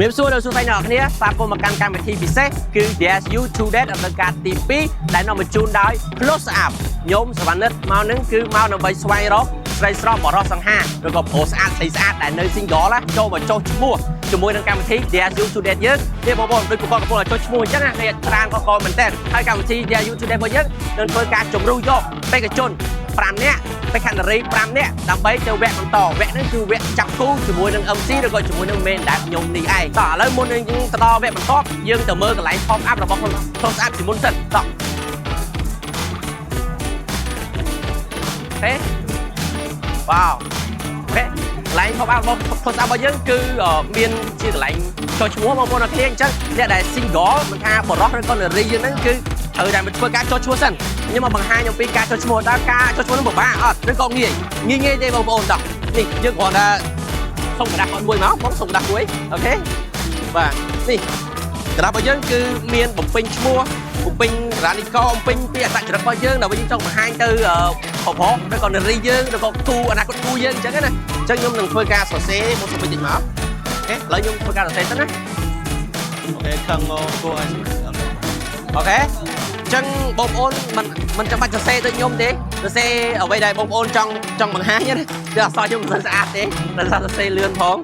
មានសួរដល់សួរតែអ្នកគ្នាស្វាគមន៍មកកាន់កម្មវិធីពិសេសគឺ Dare You to Date អន្តរការទី2ដែលនាំបញ្ជូនដោយ Close Up ខ្ញុំសវណ្ណិតមកនឹងគឺមកដើម្បីស្វែងរកស្រីស្រស់បរិសសង្ហាឬក៏ប្រុសស្អាតស្រីស្អាតដែលនៅ single ចូលមកចុះឈ្មោះជាមួយនឹងកម្មវិធី Dare You to Date យើងនេះបងប្អូនដូចប្រកបកំពុងចុះឈ្មោះអញ្ចឹងគ្នាច្រើនកមែនតើហើយកម្មវិធី Dare You to Date របស់យើងនឹងធ្វើការជំរុញយកបេក្ខជន5នាក់បេក្ខនារី5នាក់ដើម្បីទៅវគ្គបន្តវគ្គនេះគឺវគ្គចាប់គូជាមួយនឹង MC ឬក៏ជាមួយនឹង main ដែលខ្ញុំនេះឯងតោះឥឡូវមុននឹងទៅដល់វគ្គបន្តយើងទៅមើលកន្លែង pop up របស់ Close Up ជាមុនសិនតោះទេវ៉ាវអូខេកន្លែង pop up របស់ Close Up របស់យើងគឺមានជាកន្លែងចុះឈ្មោះបងប្អូនអរគ្នាអញ្ចឹងអ្នកដែល single មិនថាបរិសឬក៏នារីយើងហ្នឹងគឺត្រូវតែមកធ្វើការចុះឈ្មោះសិនខ្ញុំមកបង្ហាញអំពីការចុះឈ្មោះតើការចុះឈ្មោះនឹងពិបាកអត់ឬក៏ងាយទេបងប្អូនតោះនេះយើងគ្រាន់តែសុំกระดาษមួយមកបងសុំกระดาษមួយអូខេបាទនេះกระดาษរបស់យើងគឺមានបំពេញឈ្មោះបំពេញរានីកបំពេញពីអត្តចរិតរបស់យើងដើម្បីយើងចង់បង្ហាញទៅប្រុសឬក៏នារីយើងឬក៏គូអនាគតគូយើងអញ្ចឹងណាអញ្ចឹងខ្ញុំនឹងធ្វើការសរសេរមកសុំបន្តិចមកអូខេឥឡូវខ្ញុំធ្វើការសរសេរទៅណាអូខេខឹងគួរឲ្យអូខេចឹងបងប្អូនមិនចាំបាច់សរសេរដូចខ្ញុំទេសរសេរអ្វីដែលបងប្អូនចង់បង្ហាញណាគឺអក្សរខ្ញុំមិនស្អាតទេតែសរសេរលឿនផង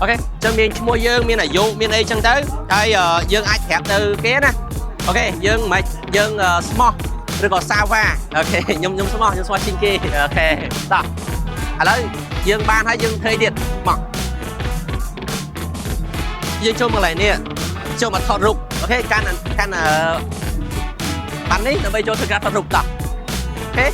អូខេចឹងមានឈ្មោះយើងមានអាយុមានអីចឹងទៅហើយយើងអាចប្រាប់ទៅគេណាអូខេយើងមិនយើងស្មោះឬក៏សាវ៉ាអូខេខ្ញុំស្មោះជាងគេអូខេតោះឥឡូវយើងបានហើយយើងធ្វើទៀតមកយើងចូលមកកន្លែងនេះចូលមកថតរូបអូខេកាន់បាននេះដើម្បីចូលធ្វើការថតរូបតោះអូខេ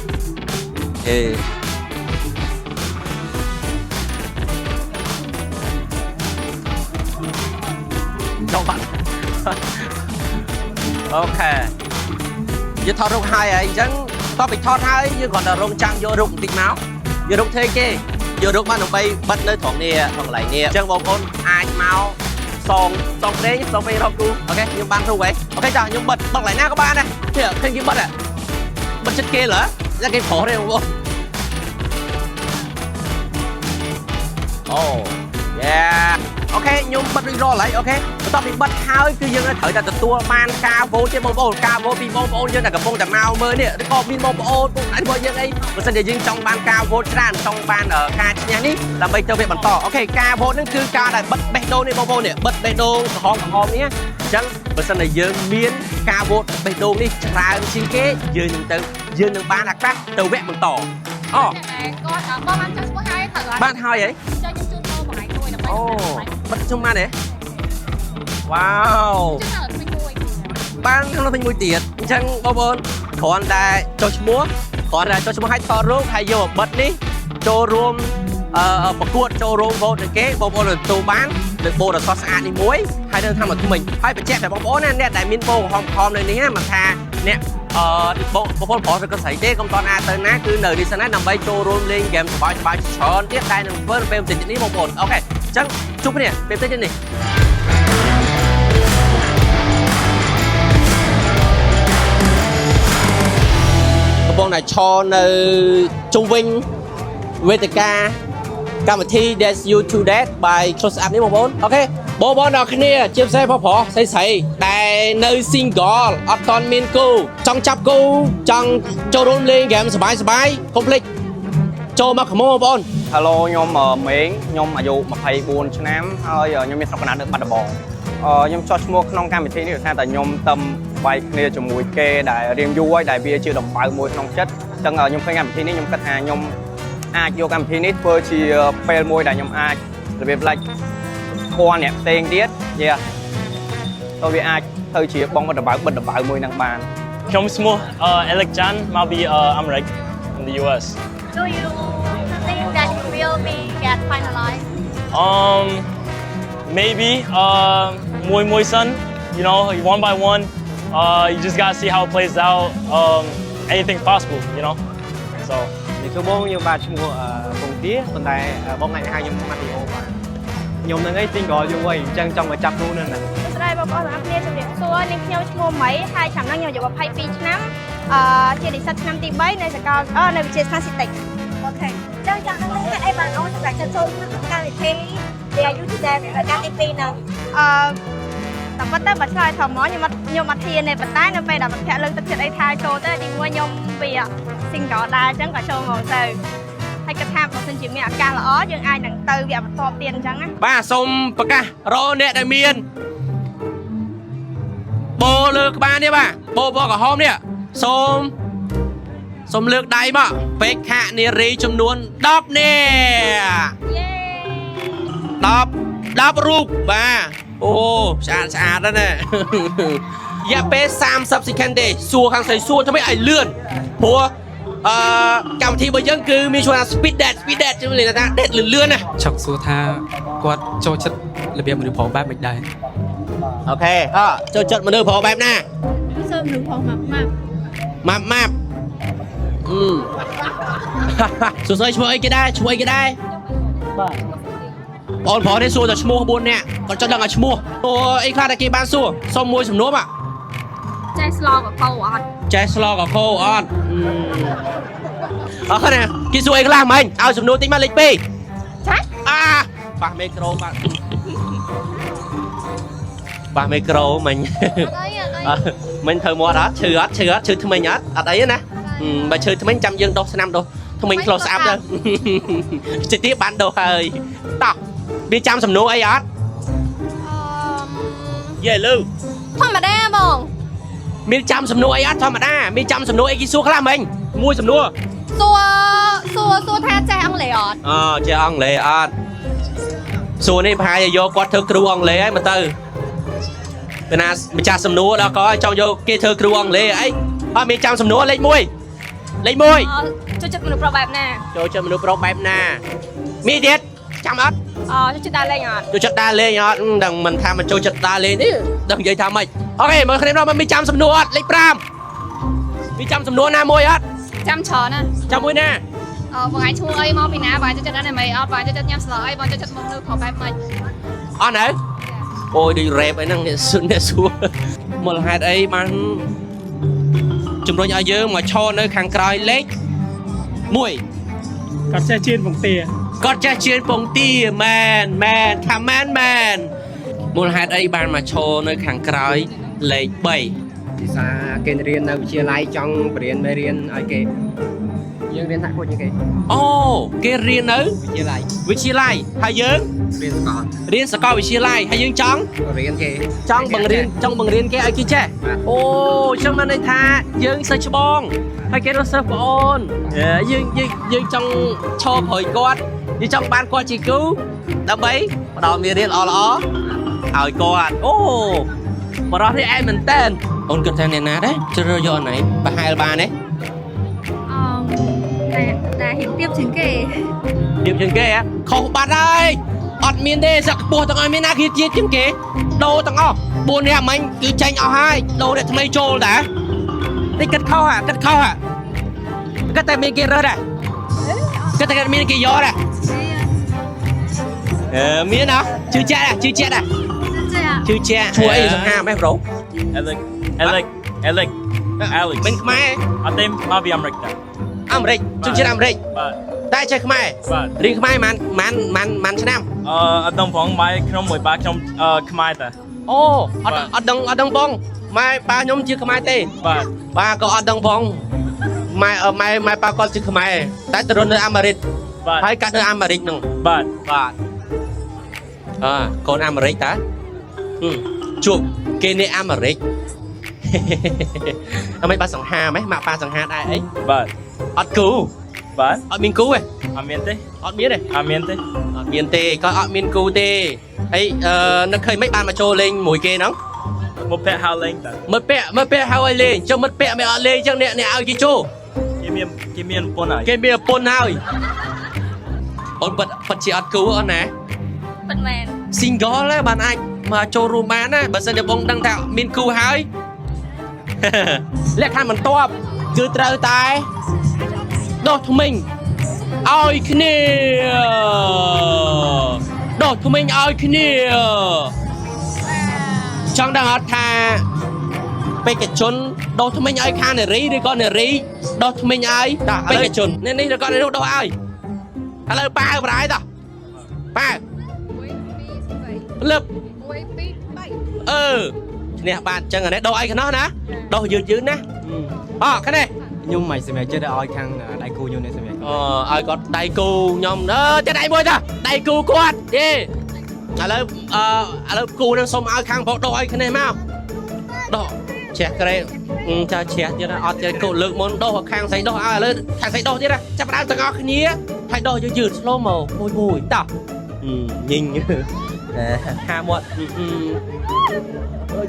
ចូលបាត់អូខេយើងថតរូបហើយអញ្ចឹងតោះពីថតហើយយើងគ្រាន់តែរងចាំយករូបបន្តិចមកយករូបធ្វើគេយករូបមកដើម្បីបិទនៅត្រង់នេះត្រង់កន្លែងនេះអញ្ចឹងបងប្អូនអាចមកសងពេញរកគូអូខេខ្ញុំបានរូបហើយអូខេចាខ្ញុំបិទកន្លែងណាក៏បានដែរឃើញគេបិទចិត្តគេเหรอតែគេប្រុសទេបងប្អូនអូអូខេខ្ញុំបិទរួចរាល់ហើយអូខេបន្ទាប់ពីបិទហើយគឺយើងត្រូវតែទទួលបានការវោតទេបងប្អូនការវោតពីបងប្អូនយើងតែកំពុងតែមកមើលនេះឬក៏មានបងប្អូនពុកណែរបស់យើងអីបើសិនជាយើងចង់បានការវោតច្រើនចង់បានការឈ្នះនេះដើម្បីទៅវគ្គបន្តអូខេការវោតនេះគឺការដែលបិទបេះដូងនេះបងប្អូននេះបិទបេះដូងក្រហមនេះអញ្ចឹងបើសិនជាយើងមានការវោតបេះដូងនេះច្រើនជាងគេយើងនឹងបានឱកាសទៅវគ្គបន្តអូគាត់បងបានចុះឈ្មោះហើយត្រូវបានហើយហីចូលយើងជូនមកមួយដើម្បីអូបិទជុំបានទេវ៉ាវបានក្នុងពេញមួយទៀតអញ្ចឹងបងប្អូនគ្រាន់តែចុះឈ្មោះឲ្យថតរូបហើយយកបិទនេះចូលរួមប្រកួតចូលរួមវោតនឹងគេបងប្អូនទទួលបានលើបូរអសស្អាតនេះមួយហើយនឹងថាមកថ្មីហើយបញ្ជាក់តែបងប្អូនណាអ្នកដែលមានបូរខំនៅនេះណាមិនថាអ្នកបងប្អូនប្រុសឬក៏ស្រីទេកុំតន់អាចទៅណាគឺនៅនេះសិនណាដើម្បីចូលរួមលេងហ្គេមសប្បាយច្រើនទៀតដែលនឹងធ្វើពេលបន្តិចនេះបងប្អូនអូខេអញ្ចឹងជួបគ្នាពេលបន្តិចនេះបងប្អូនឈរនៅជុំវិញវេទិកាកម្មវិធី Dare You to Date by Close Up នេះបងប្អូនអូខេបងប្អូនអ្នកគ្នាជាពិសេសប្រុសស្រីដែលនៅ single អត់ទាន់មានគូចង់ចាប់គូចង់ចូលរួមលេងហ្គេមសប្បាយកុំភ្លេចចូលមកខមបងប្អូន Hello ខ្ញុំមេងខ្ញុំអាយុ24ឆ្នាំហើយខ្ញុំមានស្រុកកណ្ដាលនៅបាត់ដំបងខ្ញុំចោះឈ្មោះក្នុងកម្មវិធីនេះថាតែខ្ញុំតឹមវាយគ្នាជាមួយគេដែលរៀងយូរហើយដែលវាជាដំបៅមួយក្នុងចិត្តអញ្ចឹងខ្ញុំឃើញកម្មវិធីនេះខ្ញុំគិតថាខ្ញុំអាចយកកម្មវិធីនេះធ្វើជាពេលមួយដែលខ្ញុំអាចរបៀប like ស្គាល់អ្នកផ្សេងទៀតទៅវាអាចទៅជាបងបិទដំបៅមួយនឹងបានខ្ញុំឈ្មោះ Alex Chan មកពីអាមេរិក in the US Do you think that you will be get finalized maybeមួយសិន you know one by one you just gotta see how it plays out anything's possible you know so នេះគឺបងខ្ញុំបាទឈ្មោះពងទាប៉ុន្តែបងអាចហៅខ្ញុំម៉ាទីអូបាទខ្ញុំនឹងអី single យូរហើយអញ្ចឹងចង់មកចាប់គូនៅហ្នឹងស្ដីបងប្អូនទាំងអស់គ្នាជំរាបសួរនាងខ្ញុំឈ្មោះម៉ៃហើយឆ្នាំហ្នឹងខ្ញុំអាយុ22ឆ្នាំជានិស្សិតឆ្នាំទី3នៅសាកលនៅវិទ្យាស្ថានសេដ្ឋកិច្ចអូខេ Chẳng chẳng năng hết ai bạn ơi Bạn cho tôi Các vị thi Để ai YouTube để các EP nào តែប៉ុន្តែបើឆ្លើយធំមកខ្ញុំអត់ធានទេប៉ុន្តែនៅពេលដែលមិត្តភក្តិលើកទឹកចិត្តអីថាចូលទៅទីមួយខ្ញុំវា single ដែរអញ្ចឹងក៏ចូលមកទៅហើយគិតថាបើសិនជាមានឱកាសល្អយើងអាចនឹងទៅវគ្គបន្តទៀតអញ្ចឹងណា បាទសូមប្រកាសរកអ្នកដែលមានបោលើក្បាលនេះបាទបោពណ៌ក្រហមនេះសូមលើកដៃមកពេកខានារីចំនួន10នាក់10រូបបាទអូស្អាតណាស់ណា រយៈពេល30 second ទេសួរខាងស្រីសួរធ្វើម៉េចឲ្យលឿនព្រោះកម្មវិធីរបស់យើងគឺមានឈ្មោះថា speed date ជឿលេថា date លឿនណា ឆឹកសួរថាគាត់ចូលចិត្តរបៀបមនុស្សប្រុសបែបមិនដែរ អូខេចូលចិត្តមនុស្សប្រុសបែបណា សូមមនុស្សផងម៉ាប់សួរស្រីឈ្មោះអីគេដែរបងប្រុសនេះសួរតែឈ្មោះ4នាក់គាត់ចង់ដឹងឲ្យឈ្មោះអូអីខ្លះតែគេបានសួរសុំមួយសំណួរបាទ ចេះស្លកកោអត់ ចេះស្លកកោអត់អរណាគេសួរអីខ្លះមិញឲ្យសំណួរតិចមកលេខ2 ចា ប៉ះមីក្រូបាទប៉ះមីក្រូមិញមិញធ្វើមាត់អត់ឈឺអត់ឈឺថ្មិញអត់អីណាបើឈឺថ្មិញចាំយើងដុសស្នាមដុសថ្មិញខ្លោស្អាប់ទៅជិះទៀតបានដុសហើយតោះវាចាំសំណួរអីអត់យេលឺ ធម្មតាបង មានចាំសំណួរអីអត់ធម្មតាមានចាំសំណួរអីគេសួរខ្លះមិញមួយសំណួរ សួរថាចេះអង់គ្លេសអត់ ចេះអង់គ្លេសអត់សួរនេះប្រហែលយកគាត់ធ្វើគ្រូអង់គ្លេសហើយមើលទៅពេលណាម្ចាស់សំណួរដល់គាត់ចង់យកគេធ្វើគ្រូអង់គ្លេសអីអត់មានចាំសំណួរលេខ1 ចូលចិត្តមនុស្សប្រុសបែបណា ចូលចិត្តមនុស្សប្រុសបែបណាមានទៀតចាំអត់ ចូលចិត្តដើរលេងអត់ ចូលចិត្តដើរលេងអត់ដឹងមិនថាមិនចូលចិត្តដើរលេងទេដឹងនិយាយថាម៉េចអូខេមើលគ្នាមកមានចាំសំណួរអត់លេខ5មានចាំសំណួរណាមួយអត់ ចាំច្រើនណា ចាំមួយណា បងឯងឈ្មោះអីមកពីណាបងចូលចិត្តអានីមេអត់បងចូលចិត្តញ៉ាំស្លអីបងចូលចិត្តមកនៅខោបែបម៉េច អត់នៅអូយដូចរ៉េបអីហ្នឹងអ្នកសួរមូលហេតុអីបានជំរុញឲ្យយើងមកឈរនៅខាងក្រោយលេខ1 គាត់ចេះជៀនពងទា គាត់ចេះជឿនពងទាមែនថាមែនមូលហេតុអីបានមកឈរនៅខាងក្រោយលេខ3 ភាសាគេរៀននៅវិទ្យាល័យចង់បរៀនមេរៀនឲ្យគេយើងរៀនថាគួចជាងគេ អូគេរៀននៅ វិទ្យាល័យ ហើយយើង រៀនសាកល រៀនសាកលវិទ្យាល័យហើយយើងចង់ រៀនគេ ចង់បង្រៀនគេឲ្យគេចេះអូចឹងមានន័យថាយើងសិស្សច្បងហើយគេរស់សិស្សប្អូនយើងចង់ឈរក្រោយគាត់យើងចង់បានគាត់ជាគ្រូដើម្បីផ្ដល់មេរៀនល្អឲ្យគាត់អូបរិសុទ្ធនេះឯងមែនតើអូនគិតថាអ្នកណាដែរជ្រើសយកអនឡាញប្រហែលបានទេ តែហ៊ានទៀបជាងគេ ទៀបជាងគេហ៎ខុសបាត់ហើយអត់មានទេសឹកខ្ពស់ទាំងអស់មានណាគេជាជាងគេដូរទាំងអស់4នាក់មិញគឺចាញ់អស់ហើយដូរអ្នកថ្មីចូលដែរនេះគិតខុសគិតតែមានគេរើសដែរគិតតែមានគេយកដែរមានហ៎ជឿជាក់ដែរជឿជាក់ឈ្មោះអីសង្ហាម៉េះប្រូ Alex មិនខ្មែរ អត់ទេមកពីអាមេរិកតា អាមេរិកជនជាតិអាមេរិក បាទ តែចេះខ្មែរ បាទ រៀនខ្មែរម៉ានឆ្នាំ អត់ដឹងផងម៉ែខ្ញុំមួយបាខ្ញុំខ្មែរតា អូអត់ដឹងបងម៉ែប៉ាខ្ញុំជាខ្មែរទេ បាទ បាទក៏អត់ដឹងផងម៉ែប៉ាគាត់ជាខ្មែរតែទៅរស់នៅអាមេរិក បាទ ហើយកាត់នៅអាមេរិកហ្នឹង បាទ កូនអាមេរិកតាជួបគេនៅអាមេរិក អមេបាសង្ហាម៉េះម៉ាក់ប៉ាសង្ហាដែរអី បាទ អត់គូ បាទ អត់មានគូទេ អត់មានទេ អត់មានទេក៏អត់មានគូទេហើយនឹកឃើញមិនបានមកចូលលេងមួយគេហ្នឹង មកពាក់ហៅលេងតា មិត្តពាក់ហៅឲ្យលេងចុះមិត្តពាក់មិនអត់លេងអញ្ចឹងអ្នកឲ្យគេចូល គេមានប្រពន្ធហើយ គេមានប្រពន្ធហើយអូនពិតជាអត់គូអូនណា ពិតមែន single ទេបានអាចមកចូលរួមបានណាបើសិនជាបងដឹងថាមានគូហើយ លក្ខខណ្ឌបន្ទាប់គឺត្រូវតែដោះធ្មេញឲ្យគ្នាចង់ដឹងអត់ថាបេក្ខជនដោះធ្មេញឲ្យខាងនារីឬក៏នារីដោះធ្មេញឲ្យបេក្ខជននេះឬក៏នារីដោះឲ្យ ឥឡូវប៉ាប្រហែលតប៉ាលឹបនេះបានចឹងអានេះដោះអីខ្នោះណាដោះយឺតណាអូខាងនេះ ខ្ញុំមិនសម្រាប់ចិត្តឲ្យខាងដៃគូខ្ញុំនេះសម្រាប់ ឲ្យគាត់ដៃគូខ្ញុំទៀតដៃមួយតាដៃគូគាត់យេឥឡូវគូនឹងសុំឲ្យខាងបងដោះឲ្យគ្នាមកដោះជ្រះក្រែចាជ្រះទៀតអត់ចេះគូលើកមុនដោះខាងស្អីដោះឲ្យឥឡូវខាងស្អីដោះទៀតចាប់ដើមទាំងអស់គ្នាហើយដោះយឺតស្លូមកមួយតោះញញហាមាត់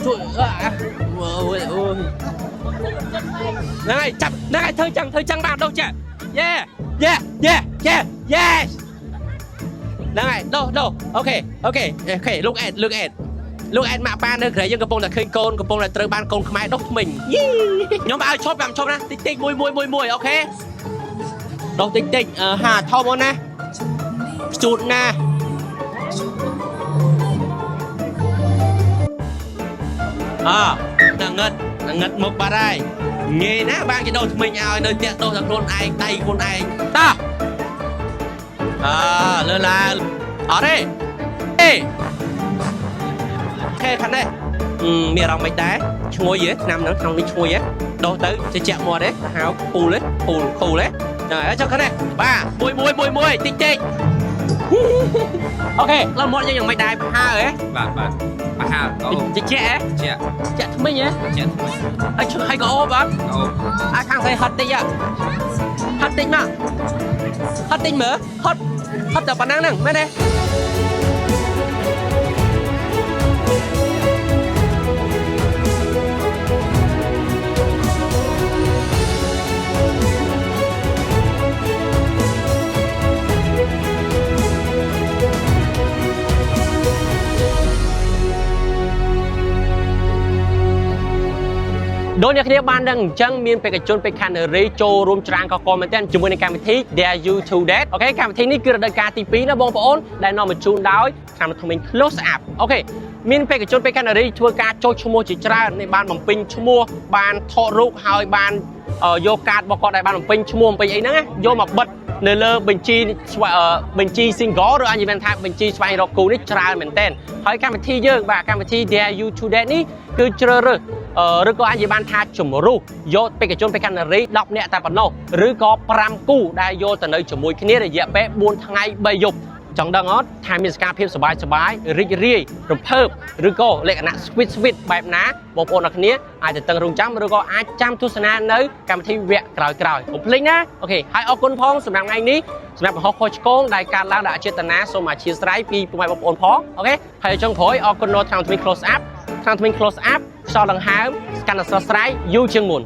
ជួយហ្នឹងហើយចាប់ហ្នឹងហើយធ្វើចឹងបានដោះចាយេហ្នឹងហើយដោះអូខេលោកអេតម៉ាក់ប៉ានៅក្រៅយើងកំពុងតែឃើញកូនកំពុងតែត្រូវបានកូនខ្មែរដោះថ្មិញខ្ញុំឲ្យឈប់ណាតិចមួយអូខេដោះតិចហាធំអូនណាជូតណាងឹតមកបាត់ហើយងាយណាបានគេដោះថ្មិញឲ្យនៅទៀតដោះតែខ្លួនឯងដៃខ្លួនឯងតោះលើឡាអត់ទេអូខេខាងនេះមានអារម្មណ៍មិនដែរឈ្ងុយហ៎ឆ្នាំហ្នឹងក្នុងនេះឈ្ងុយហ៎ដោះទៅជជែកមាត់ហ៎ហៅពូលខូលហ៎ចឹងហើយចុះខាងនេះបាទមួយតិចអូខេឡើងមាត់យើងយ៉ាងមិនដែរប្រហើហ៎បាទប្រហើជជែកហ៎ជែកថ្មិញហ៎ហើយក៏អូបអត់អាខាងស្អីហត់តិចហត់តិចមកហត់តិចមើលហត់តែប៉ុណ្ណឹងហ្នឹងមែនទេ ដូចអ្នកគ្នាបានដឹងអញ្ចឹងមានបេក្ខជនបេក្ខនារីចូលរួមច្រើនកកមែនទែនជាមួយនឹងកម្មវិធី Dare You to Date អូខេកម្មវិធីនេះគឺរដូវកាលទី2ណាបងប្អូនដែលនាំមកជូនដោយឆ្នាំថ្មី Close Up អូខេមានបេក្ខជនបេក្ខនារីធ្វើការចុះឈ្មោះជាច្រើននេះបានបំពេញឈ្មោះបានថតរូបហើយបានយកកាតរបស់គាត់ដែលបានបំពេញឈ្មោះបំពេញអីហ្នឹងយកមកបិទនៅលើបញ្ជី single ឬអាចនិយាយថាបញ្ជីស្វែងរកគូនេះច្រើនមែនទែនហើយកម្មវិធីយើងបាទកម្មវិធី Dare You to Date នេះគឺជ្រើសរើសឬក៏អាចនិយាយបានថាជំរុះយកបេក្ខជនបេក្ខនារី10នាក់តែប៉ុណ្ណោះឬក៏5គូដែលយកទៅនៅជាមួយគ្នារយៈពេល4ថ្ងៃ3យប់ចង់ដឹងអត់ថាមានសកម្មភាពសប្បាយរីករាយរំភើបឬក៏លក្ខណៈ sweet បែបណាបងប្អូនអ្នកគ្នាអាចទៅតឹងរង់ចាំឬក៏អាចចាំទស្សនានៅកម្មវិធីវគ្គក្រោយៗកុំភ្លេចណាអូខេហើយអរគុណផងសម្រាប់ថ្ងៃនេះសម្រាប់បង្ហោះខុសឆ្គងដែលកើតឡើងដោយអចេតនាសូមអធិស្ឋានពីពុកម៉ែបងប្អូនផងអូខេហើយចុងក្រោយអរគុណដល់ឆ្នាំថ្មី Close Up ឆ្នាំថ្មី Close Up ខ្យល់ដង្ហើមកាន់តែស្រស់ស្រាយយូរជាងមុន